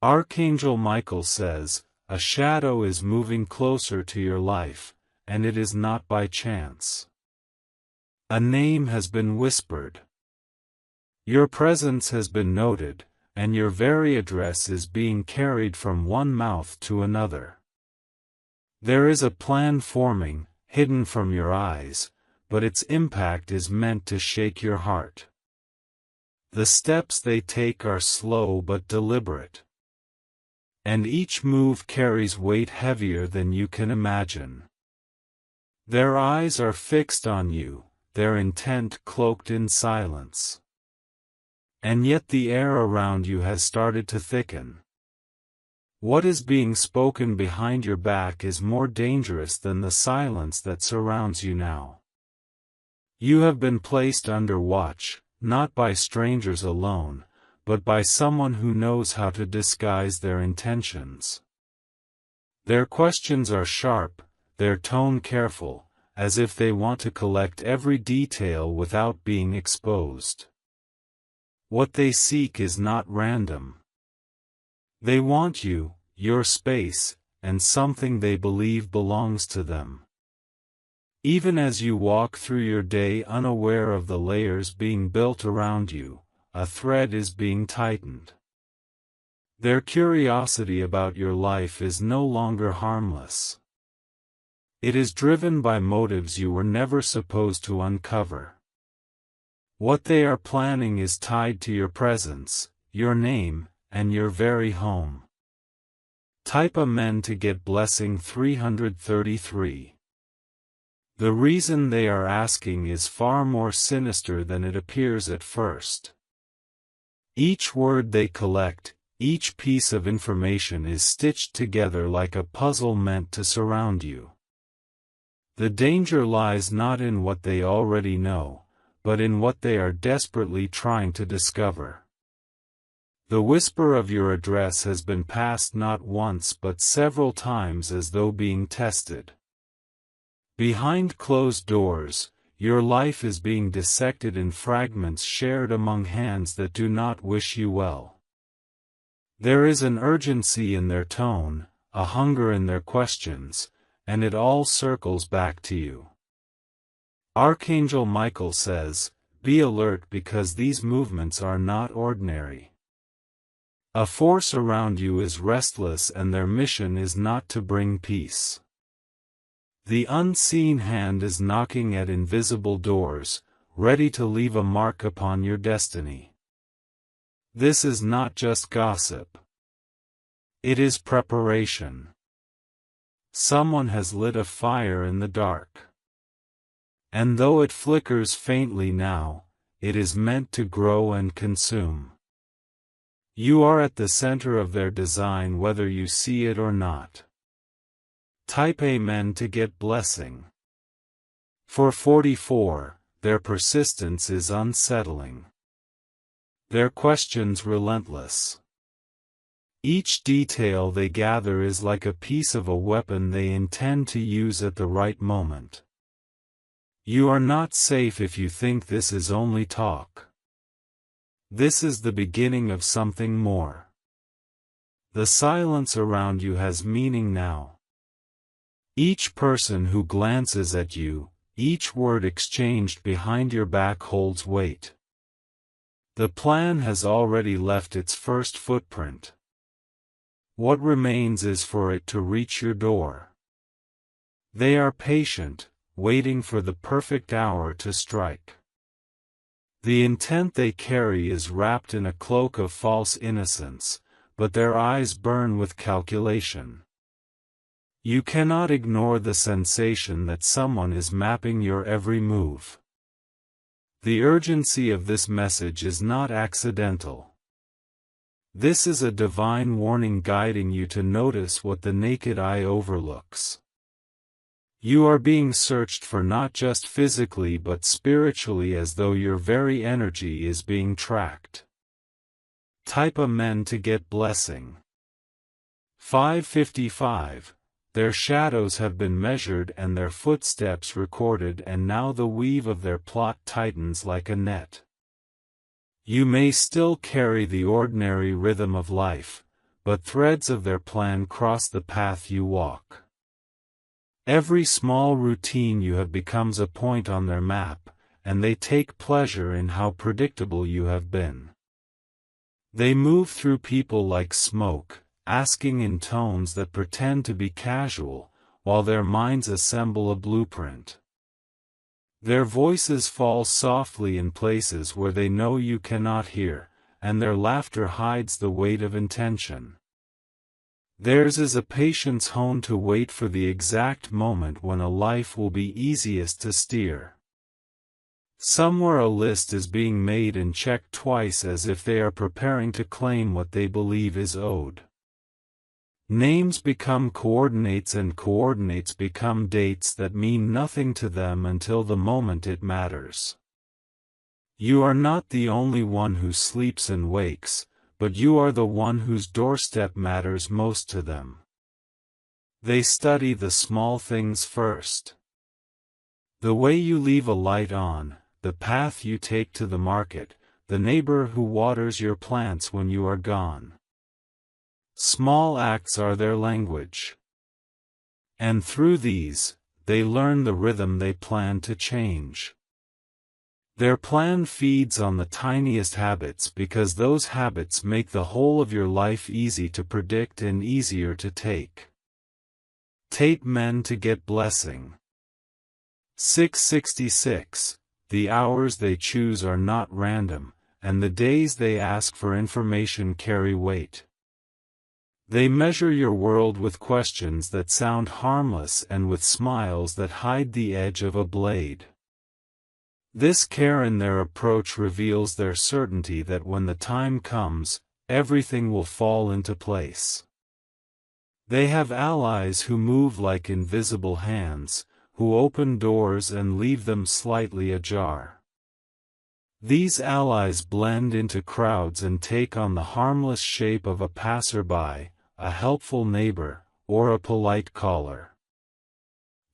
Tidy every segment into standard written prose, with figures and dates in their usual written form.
Archangel Michael says, a shadow is moving closer to your life, and it is not by chance. A name has been whispered. Your presence has been noted, and your very address is being carried from one mouth to another. There is a plan forming, hidden from your eyes, but its impact is meant to shake your heart. The steps they take are slow but deliberate. And each move carries weight heavier than you can imagine. Their eyes are fixed on you, their intent cloaked in silence. And yet the air around you has started to thicken. What is being spoken behind your back is more dangerous than the silence that surrounds you now. You have been placed under watch, not by strangers alone, but by someone who knows how to disguise their intentions. Their questions are sharp, their tone careful, as if they want to collect every detail without being exposed. What they seek is not random. They want you, your space, and something they believe belongs to them. Even as you walk through your day unaware of the layers being built around you, a thread is being tightened. Their curiosity about your life is no longer harmless. It is driven by motives you were never supposed to uncover. What they are planning is tied to your presence, your name, and your very home. Type Amen to get blessing 333. The reason they are asking is far more sinister than it appears at first. Each word they collect, each piece of information is stitched together like a puzzle meant to surround you. The danger lies not in what they already know, but in what they are desperately trying to discover. The whisper of your address has been passed not once but several times as though being tested. Behind closed doors, your life is being dissected in fragments shared among hands that do not wish you well. There is an urgency in their tone, a hunger in their questions, and it all circles back to you. Archangel Michael says, be alert because these movements are not ordinary. A force around you is restless and their mission is not to bring peace. The unseen hand is knocking at invisible doors, ready to leave a mark upon your destiny. This is not just gossip. It is preparation. Someone has lit a fire in the dark. And though it flickers faintly now, it is meant to grow and consume. You are at the center of their design whether you see it or not. Type Amen to get blessing. For 44, their persistence is unsettling. Their questions relentless. Each detail they gather is like a piece of a weapon they intend to use at the right moment. You are not safe if you think this is only talk. This is the beginning of something more. The silence around you has meaning now. Each person who glances at you, each word exchanged behind your back holds weight. The plan has already left its first footprint. What remains is for it to reach your door. They are patient, waiting for the perfect hour to strike. The intent they carry is wrapped in a cloak of false innocence, but their eyes burn with calculation. You cannot ignore the sensation that someone is mapping your every move. The urgency of this message is not accidental. This is a divine warning guiding you to notice what the naked eye overlooks. You are being searched for not just physically but spiritually, as though your very energy is being tracked. Type Amen to get blessing. 555. Their shadows have been measured and their footsteps recorded, and now the weave of their plot tightens like a net. You may still carry the ordinary rhythm of life, but threads of their plan cross the path you walk. Every small routine you have becomes a point on their map, and they take pleasure in how predictable you have been. They move through people like smoke, asking in tones that pretend to be casual, while their minds assemble a blueprint. Their voices fall softly in places where they know you cannot hear, and their laughter hides the weight of intention. Theirs is a patience honed to wait for the exact moment when a life will be easiest to steer. Somewhere a list is being made and checked twice as if they are preparing to claim what they believe is owed. Names become coordinates and coordinates become dates that mean nothing to them until the moment it matters. You are not the only one who sleeps and wakes, but you are the one whose doorstep matters most to them. They study the small things first. The way you leave a light on, the path you take to the market, the neighbor who waters your plants when you are gone. Small acts are their language. And through these, they learn the rhythm they plan to change. Their plan feeds on the tiniest habits because those habits make the whole of your life easy to predict and easier to take. Tape men to get blessing. 666. The hours they choose are not random, and the days they ask for information carry weight. They measure your world with questions that sound harmless and with smiles that hide the edge of a blade. This care in their approach reveals their certainty that when the time comes, everything will fall into place. They have allies who move like invisible hands, who open doors and leave them slightly ajar. These allies blend into crowds and take on the harmless shape of a passerby, a helpful neighbor, or a polite caller.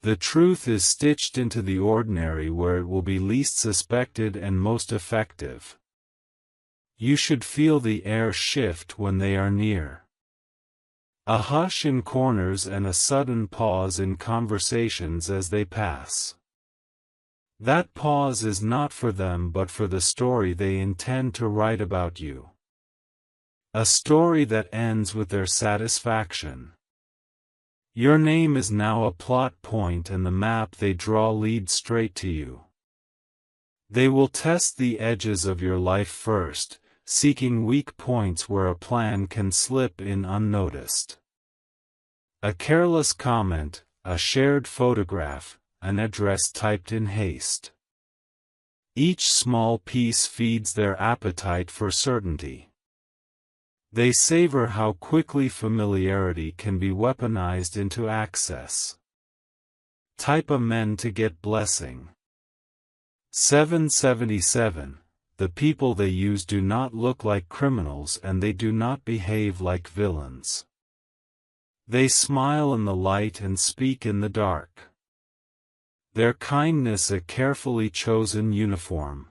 The truth is stitched into the ordinary where it will be least suspected and most effective. You should feel the air shift when they are near. A hush in corners and a sudden pause in conversations as they pass. That pause is not for them but for the story they intend to write about you. A story that ends with their satisfaction. Your name is now a plot point and the map they draw leads straight to you. They will test the edges of your life first, seeking weak points where a plan can slip in unnoticed. A careless comment, a shared photograph, an address typed in haste. Each small piece feeds their appetite for certainty. They savor how quickly familiarity can be weaponized into access. Type a men to get blessing. 777. The people they use do not look like criminals and they do not behave like villains. They smile in the light and speak in the dark. Their kindness a carefully chosen uniform.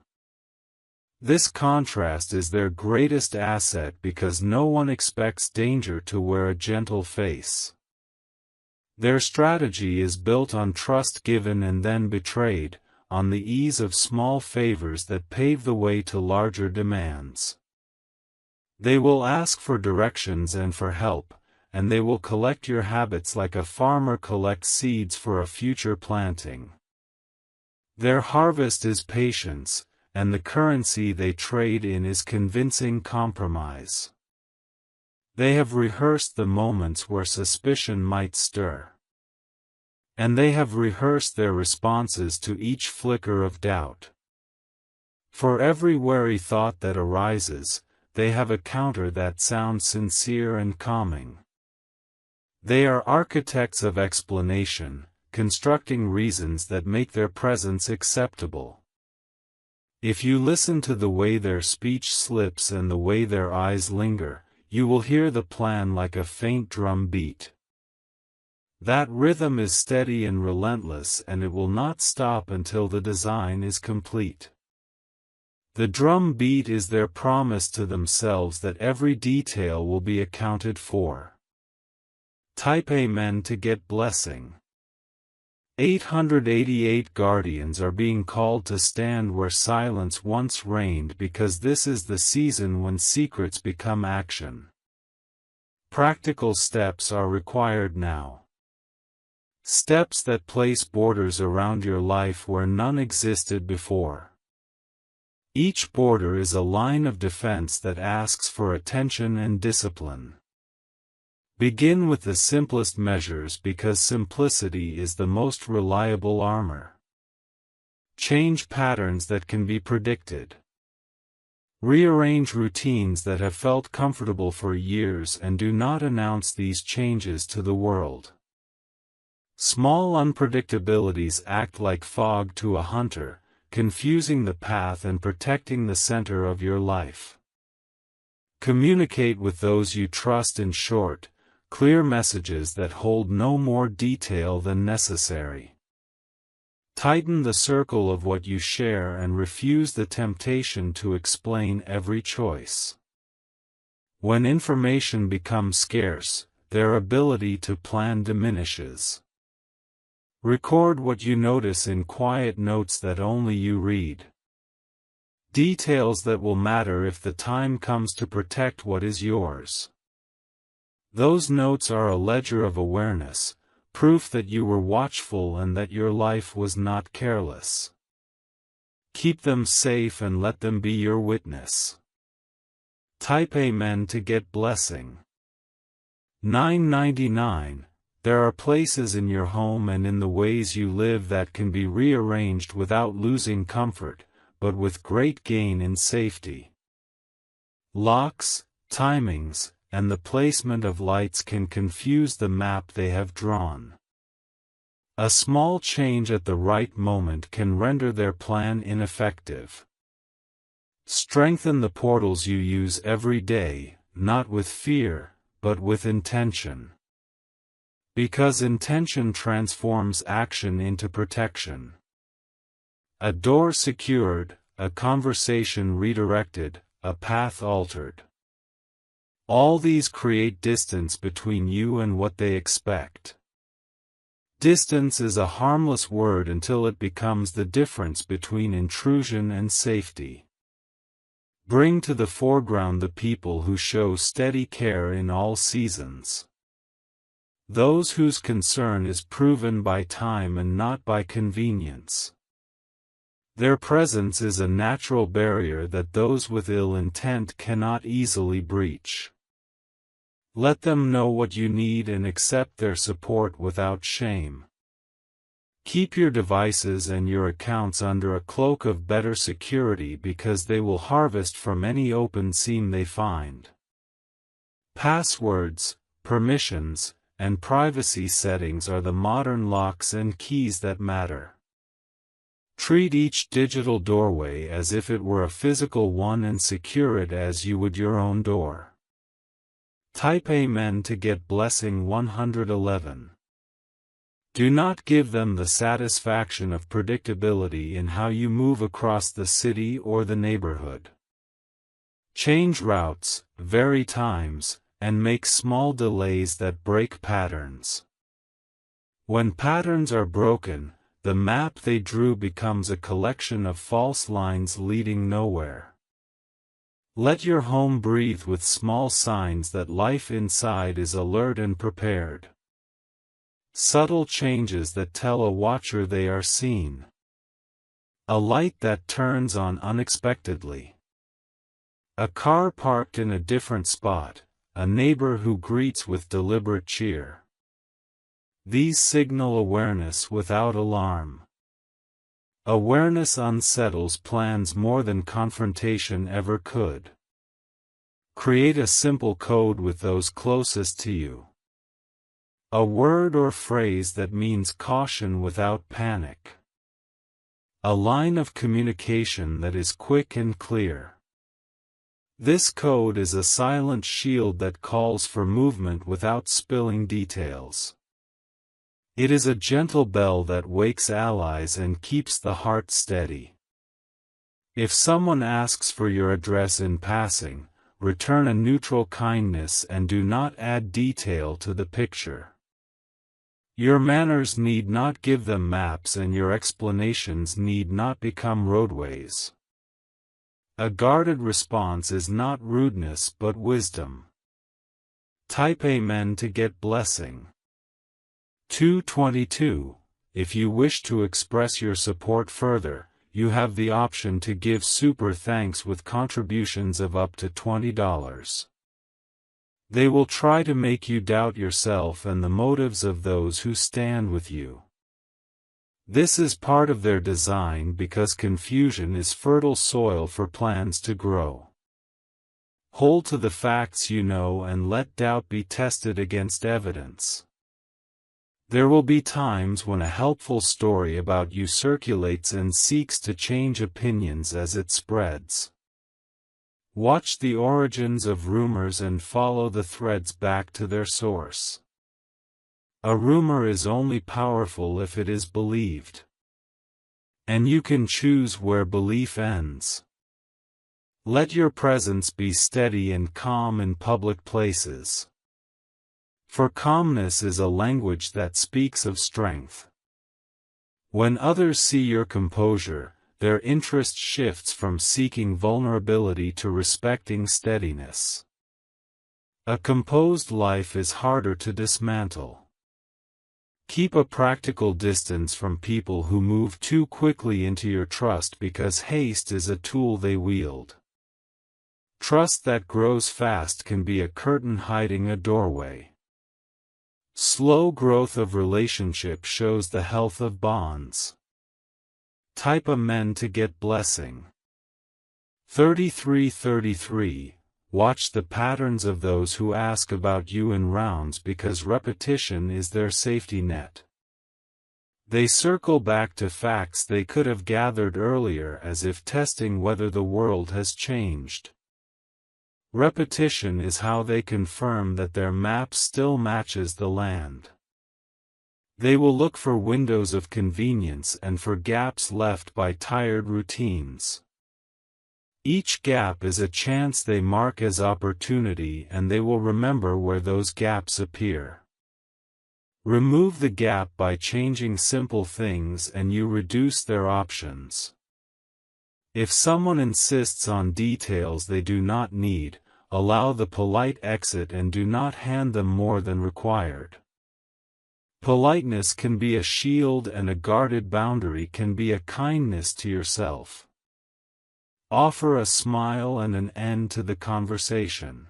This contrast is their greatest asset because no one expects danger to wear a gentle face. Their strategy is built on trust given and then betrayed, on the ease of small favors that pave the way to larger demands. They will ask for directions and for help, and they will collect your habits like a farmer collects seeds for a future planting. Their harvest is patience, and the currency they trade in is convincing compromise. They have rehearsed the moments where suspicion might stir. And they have rehearsed their responses to each flicker of doubt. For every wary thought that arises, they have a counter that sounds sincere and calming. They are architects of explanation, constructing reasons that make their presence acceptable. If you listen to the way their speech slips and the way their eyes linger, you will hear the plan like a faint drum beat. That rhythm is steady and relentless and it will not stop until the design is complete. The drum beat is their promise to themselves that every detail will be accounted for. Type Amen to get blessing. 888 guardians are being called to stand where silence once reigned, because this is the season when secrets become action. Practical steps are required now. Steps that place borders around your life where none existed before. Each border is a line of defense that asks for attention and discipline. Begin with the simplest measures, because simplicity is the most reliable armor. Change patterns that can be predicted. Rearrange routines that have felt comfortable for years, and do not announce these changes to the world. Small unpredictabilities act like fog to a hunter, confusing the path and protecting the center of your life. Communicate with those you trust in short, clear messages that hold no more detail than necessary. Tighten the circle of what you share and refuse the temptation to explain every choice. When information becomes scarce, their ability to plan diminishes. Record what you notice in quiet notes that only you read. Details that will matter if the time comes to protect what is yours. Those notes are a ledger of awareness, proof that you were watchful and that your life was not careless. Keep them safe and let them be your witness. Type Amen to get blessing. 999. There are places in your home and in the ways you live that can be rearranged without losing comfort, but with great gain in safety. Locks, timings, and the placement of lights can confuse the map they have drawn. A small change at the right moment can render their plan ineffective. Strengthen the portals you use every day, not with fear, but with intention. Because intention transforms action into protection. A door secured, a conversation redirected, a path altered. All these create distance between you and what they expect. Distance is a harmless word until it becomes the difference between intrusion and safety. Bring to the foreground the people who show steady care in all seasons. Those whose concern is proven by time and not by convenience. Their presence is a natural barrier that those with ill intent cannot easily breach. Let them know what you need and accept their support without shame. Keep your devices and your accounts under a cloak of better security, because they will harvest from any open seam they find. Passwords, permissions, and privacy settings are the modern locks and keys that matter. Treat each digital doorway as if it were a physical one and secure it as you would your own door. Type Amen to get blessing 111. Do not give them the satisfaction of predictability in how you move across the city or the neighborhood. Change routes, vary times, and make small delays that break patterns. When patterns are broken, the map they drew becomes a collection of false lines leading nowhere. Let your home breathe with small signs that life inside is alert and prepared. Subtle changes that tell a watcher they are seen. A light that turns on unexpectedly. A car parked in a different spot, a neighbor who greets with deliberate cheer. These signal awareness without alarm. Awareness unsettles plans more than confrontation ever could. Create a simple code with those closest to you. A word or phrase that means caution without panic. A line of communication that is quick and clear. This code is a silent shield that calls for movement without spilling details. It is a gentle bell that wakes allies and keeps the heart steady. If someone asks for your address in passing, return a neutral kindness and do not add detail to the picture. Your manners need not give them maps and your explanations need not become roadways. A guarded response is not rudeness but wisdom. Type Amen to get blessing. 222. If you wish to express your support further, you have the option to give super thanks with contributions of up to $20. They will try to make you doubt yourself and the motives of those who stand with you. This is part of their design because confusion is fertile soil for plans to grow. Hold to the facts you know and let doubt be tested against evidence. There will be times when a helpful story about you circulates and seeks to change opinions as it spreads. Watch the origins of rumors and follow the threads back to their source. A rumor is only powerful if it is believed. And you can choose where belief ends. Let your presence be steady and calm in public places. For calmness is a language that speaks of strength. When others see your composure, their interest shifts from seeking vulnerability to respecting steadiness. A composed life is harder to dismantle. Keep a practical distance from people who move too quickly into your trust because haste is a tool they wield. Trust that grows fast can be a curtain hiding a doorway. Slow growth of relationship shows the health of bonds. Type Amen to get blessing. 3333. Watch the patterns of those who ask about you in rounds because repetition is their safety net. They circle back to facts they could have gathered earlier as if testing whether the world has changed. Repetition is how they confirm that their map still matches the land. They will look for windows of convenience and for gaps left by tired routines. Each gap is a chance they mark as opportunity and they will remember where those gaps appear. Remove the gap by changing simple things and you reduce their options. If someone insists on details they do not need, allow the polite exit and do not hand them more than required. Politeness can be a shield and a guarded boundary can be a kindness to yourself. Offer a smile and an end to the conversation.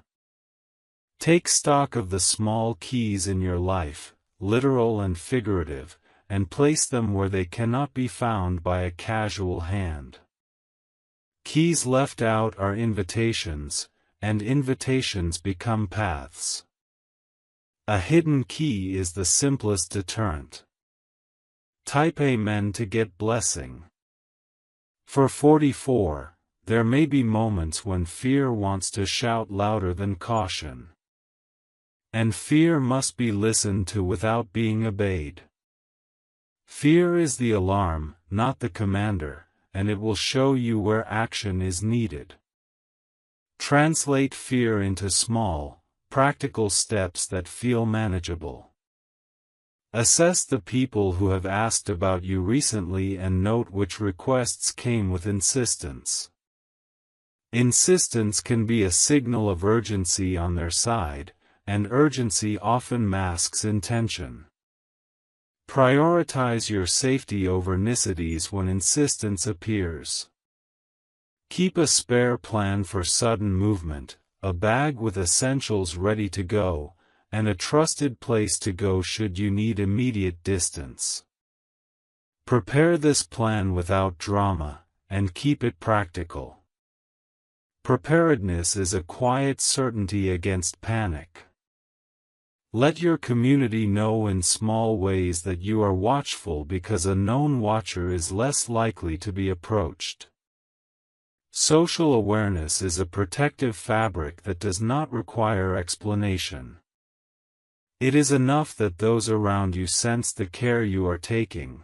Take stock of the small keys in your life, literal and figurative, and place them where they cannot be found by a casual hand. Keys left out are invitations, and invitations become paths. A hidden key is the simplest deterrent. Type Amen to get blessing. For 44, there may be moments when fear wants to shout louder than caution. And fear must be listened to without being obeyed. Fear is the alarm, not the commander, and it will show you where action is needed. Translate fear into small, practical steps that feel manageable. Assess the people who have asked about you recently and note which requests came with insistence. Insistence can be a signal of urgency on their side, and urgency often masks intention. Prioritize your safety over niceties when insistence appears. Keep a spare plan for sudden movement, a bag with essentials ready to go, and a trusted place to go should you need immediate distance. Prepare this plan without drama, and keep it practical. Preparedness is a quiet certainty against panic. Let your community know in small ways that you are watchful because a known watcher is less likely to be approached. Social awareness is a protective fabric that does not require explanation. It is enough that those around you sense the care you are taking.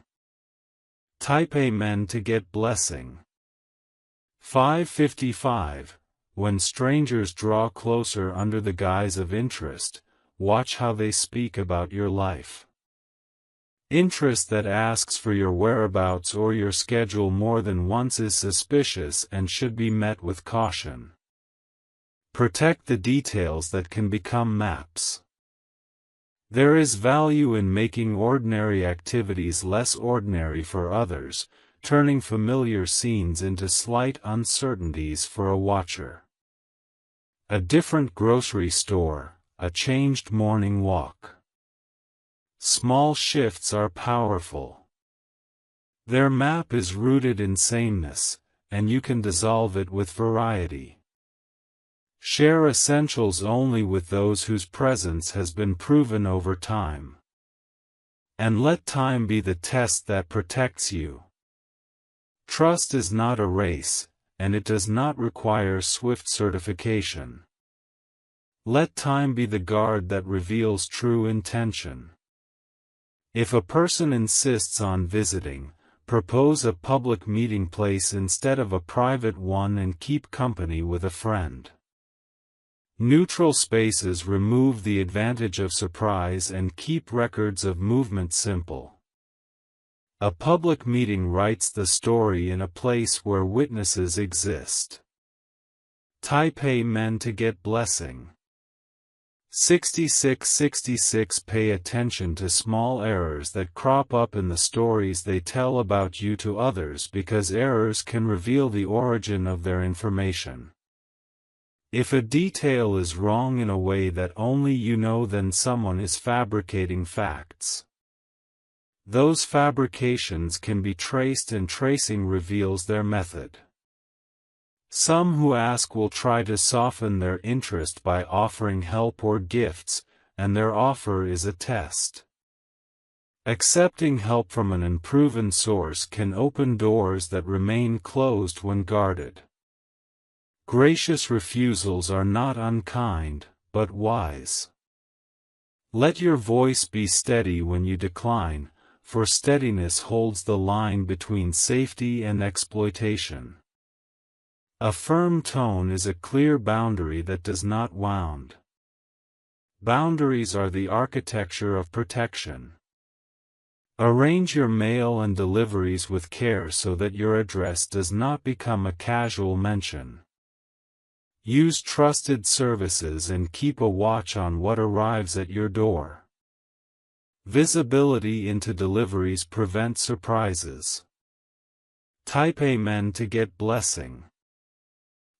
Type Amen to get blessing. 555. When strangers draw closer under the guise of interest, watch how they speak about your life. Interest that asks for your whereabouts or your schedule more than once is suspicious and should be met with caution. Protect the details that can become maps. There is value in making ordinary activities less ordinary for others, turning familiar scenes into slight uncertainties for a watcher. A different grocery store, a changed morning walk. Small shifts are powerful. Their map is rooted in sameness, and you can dissolve it with variety. Share essentials only with those whose presence has been proven over time. And let time be the test that protects you. Trust is not a race, and it does not require swift certification. Let time be the guard that reveals true intention. If a person insists on visiting, propose a public meeting place instead of a private one and keep company with a friend. Neutral spaces remove the advantage of surprise and keep records of movement simple. A public meeting writes the story in a place where witnesses exist. Type Amen to get blessing. 6666. Pay attention to small errors that crop up in the stories they tell about you to others because errors can reveal the origin of their information. If a detail is wrong in a way that only you know, then someone is fabricating facts. Those fabrications can be traced, and tracing reveals their method. Some who ask will try to soften their interest by offering help or gifts, and their offer is a test. Accepting help from an unproven source can open doors that remain closed when guarded. Gracious refusals are not unkind, but wise. Let your voice be steady when you decline, for steadiness holds the line between safety and exploitation. A firm tone is a clear boundary that does not wound. Boundaries are the architecture of protection. Arrange your mail and deliveries with care so that your address does not become a casual mention. Use trusted services and keep a watch on what arrives at your door. Visibility into deliveries prevents surprises. Type Amen to get blessing.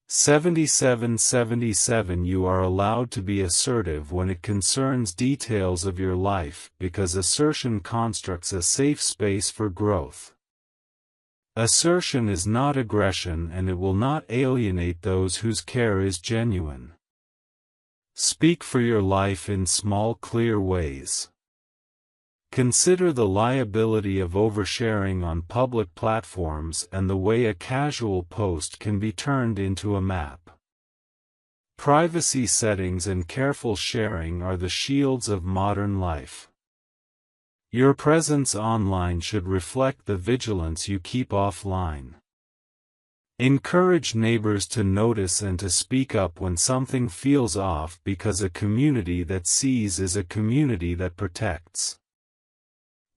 7777. You are allowed to be assertive when it concerns details of your life because assertion constructs a safe space for growth. Assertion is not aggression, and it will not alienate those whose care is genuine. Speak for your life in small, clear ways. Consider the liability of oversharing on public platforms and the way a casual post can be turned into a map. Privacy settings and careful sharing are the shields of modern life. Your presence online should reflect the vigilance you keep offline. Encourage neighbors to notice and to speak up when something feels off, because a community that sees is a community that protects.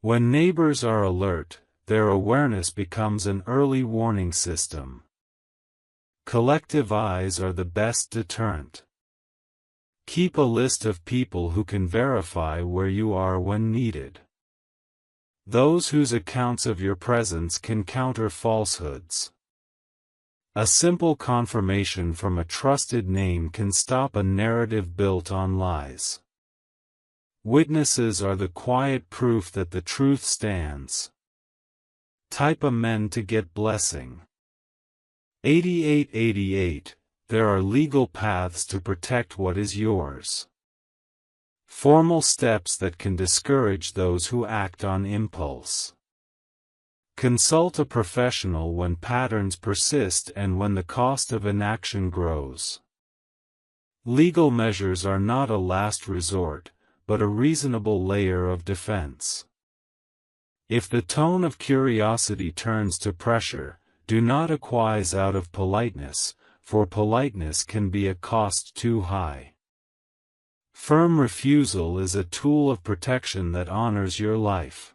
When neighbors are alert, their awareness becomes an early warning system. Collective eyes are the best deterrent. Keep a list of people who can verify where you are when needed. Those whose accounts of your presence can counter falsehoods. A simple confirmation from a trusted name can stop a narrative built on lies. Witnesses are the quiet proof that the truth stands. Type Amen to get blessing. 8888. There are legal paths to protect what is yours. Formal steps that can discourage those who act on impulse. Consult a professional when patterns persist and when the cost of inaction grows. Legal measures are not a last resort, but a reasonable layer of defense. If the tone of curiosity turns to pressure, do not acquiesce out of politeness, for politeness can be a cost too high. Firm refusal is a tool of protection that honors your life.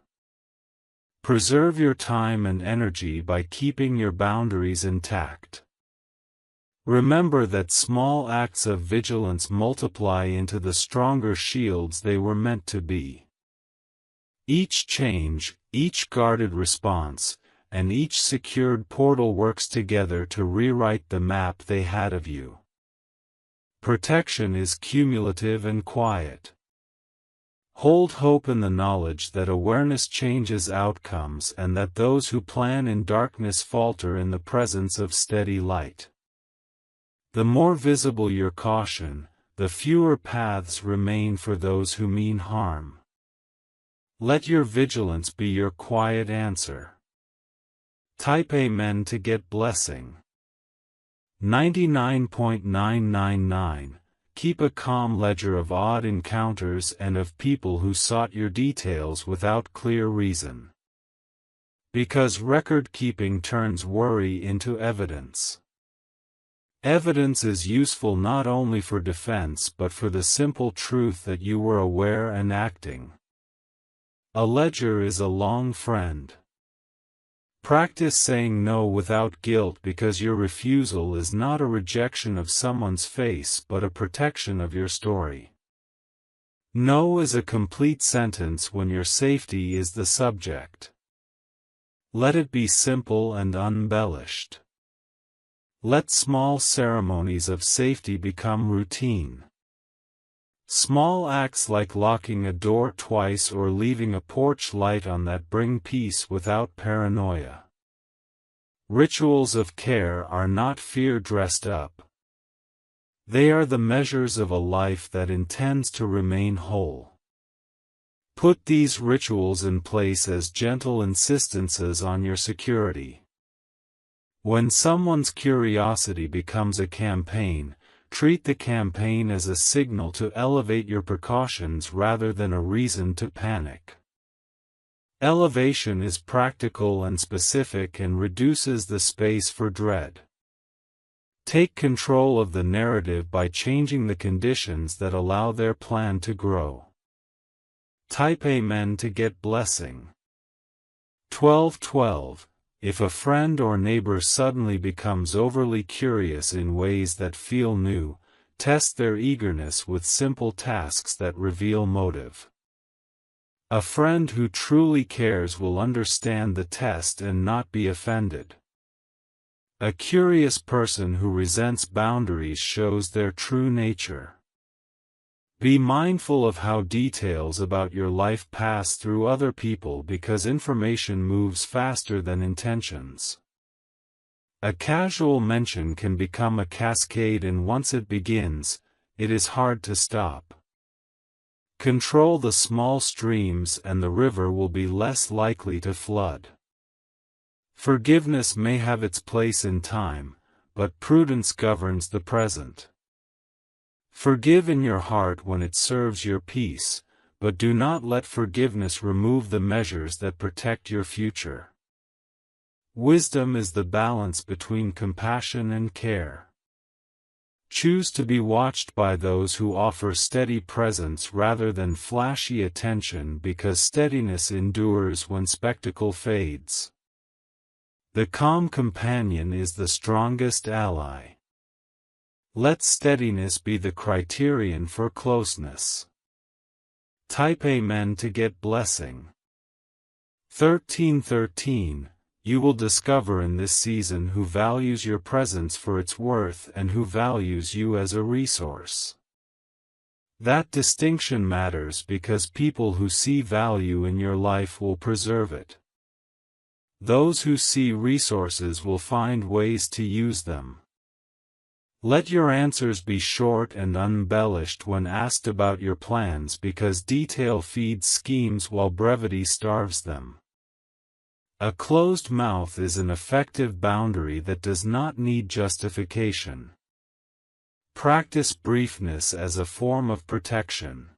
Preserve your time and energy by keeping your boundaries intact. Remember that small acts of vigilance multiply into the stronger shields they were meant to be. Each change, each guarded response, and each secured portal works together to rewrite the map they had of you. Protection is cumulative and quiet. Hold hope in the knowledge that awareness changes outcomes and that those who plan in darkness falter in the presence of steady light. The more visible your caution, the fewer paths remain for those who mean harm. Let your vigilance be your quiet answer. Type Amen to get blessing. 99.999. Keep a calm ledger of odd encounters and of people who sought your details without clear reason. Because record-keeping turns worry into evidence. Evidence is useful not only for defense but for the simple truth that you were aware and acting. A ledger is a long friend. Practice saying no without guilt because your refusal is not a rejection of someone's face but a protection of your story. No is a complete sentence when your safety is the subject. Let it be simple and unembellished. Let small ceremonies of safety become routine. Small acts like locking a door twice or leaving a porch light on that bring peace without paranoia. Rituals of care are not fear dressed up. They are the measures of a life that intends to remain whole. Put these rituals in place as gentle insistences on your security. When someone's curiosity becomes a campaign, treat the campaign as a signal to elevate your precautions rather than a reason to panic. Elevation is practical and specific and reduces the space for dread. Take control of the narrative by changing the conditions that allow their plan to grow. Type Amen to get blessing. 1212. If a friend or neighbor suddenly becomes overly curious in ways that feel new, test their eagerness with simple tasks that reveal motive. A friend who truly cares will understand the test and not be offended. A curious person who resents boundaries shows their true nature. Be mindful of how details about your life pass through other people because information moves faster than intentions. A casual mention can become a cascade, and once it begins, it is hard to stop. Control the small streams and the river will be less likely to flood. Forgiveness may have its place in time, but prudence governs the present. Forgive in your heart when it serves your peace, but do not let forgiveness remove the measures that protect your future. Wisdom is the balance between compassion and care. Choose to be watched by those who offer steady presence rather than flashy attention because steadiness endures when spectacle fades. The calm companion is the strongest ally. Let steadiness be the criterion for closeness. Type Amen to get blessing. 1313. You will discover in this season who values your presence for its worth and who values you as a resource. That distinction matters because people who see value in your life will preserve it. Those who see resources will find ways to use them. Let your answers be short and unembellished when asked about your plans because detail feeds schemes while brevity starves them. A closed mouth is an effective boundary that does not need justification. Practice briefness as a form of protection.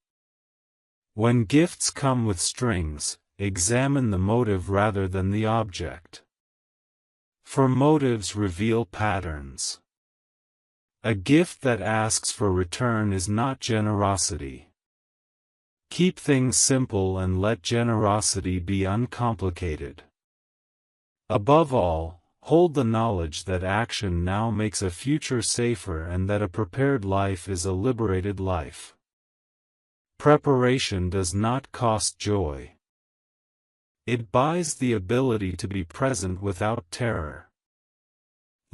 When gifts come with strings, examine the motive rather than the object. For motives reveal patterns. A gift that asks for return is not generosity. Keep things simple and let generosity be uncomplicated. Above all, hold the knowledge that action now makes a future safer and that a prepared life is a liberated life. Preparation does not cost joy. It buys the ability to be present without terror.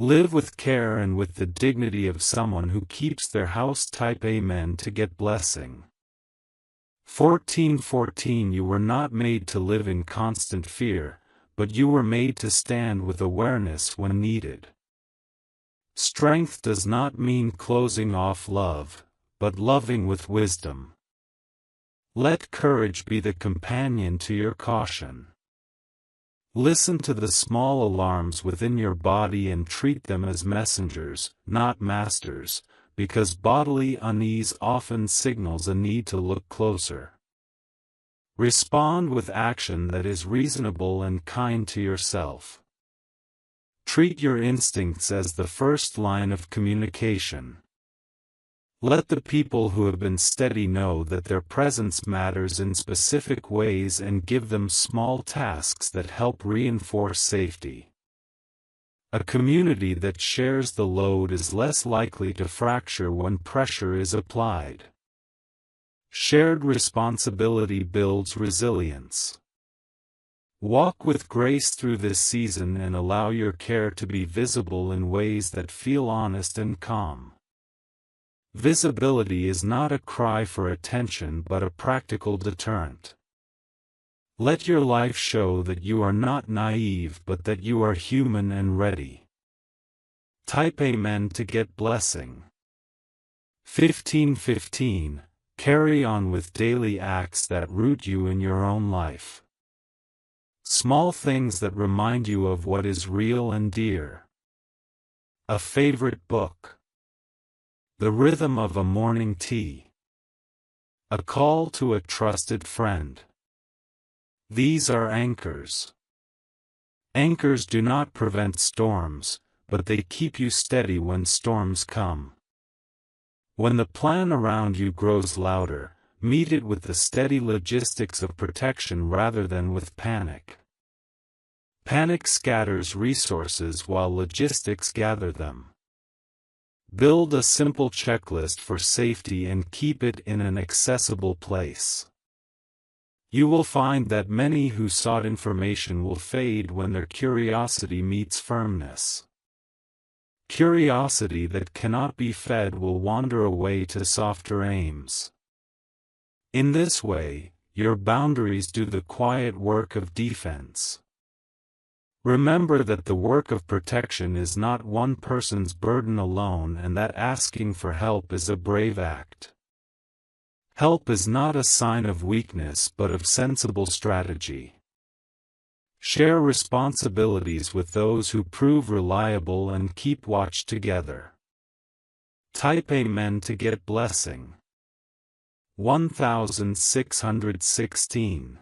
Live with care and with the dignity of someone who keeps their house. Type Amen to get blessing. 1414 You were not made to live in constant fear, but you were made to stand with awareness when needed. Strength does not mean closing off love, but loving with wisdom. Let courage be the companion to your caution. Listen to the small alarms within your body and treat them as messengers, not masters, because bodily unease often signals a need to look closer. Respond with action that is reasonable and kind to yourself. Treat your instincts as the first line of communication. Let the people who have been steady know that their presence matters in specific ways and give them small tasks that help reinforce safety. A community that shares the load is less likely to fracture when pressure is applied. Shared responsibility builds resilience. Walk with grace through this season and allow your care to be visible in ways that feel honest and calm. Visibility is not a cry for attention but a practical deterrent. Let your life show that you are not naive but that you are human and ready. Type Amen to get blessing. 1515 Carry on with daily acts that root you in your own life. Small things that remind you of what is real and dear. A favorite book. The rhythm of a morning tea. A call to a trusted friend. These are anchors. Anchors do not prevent storms, but they keep you steady when storms come. When the plan around you grows louder, meet it with the steady logistics of protection rather than with panic. Panic scatters resources while logistics gather them. Build a simple checklist for safety and keep it in an accessible place. You will find that many who sought information will fade when their curiosity meets firmness. Curiosity that cannot be fed will wander away to softer aims. In this way, your boundaries do the quiet work of defense. Remember that the work of protection is not one person's burden alone and that asking for help is a brave act. Help is not a sign of weakness but of sensible strategy. Share responsibilities with those who prove reliable and keep watch together. Type Amen to get blessing. 1616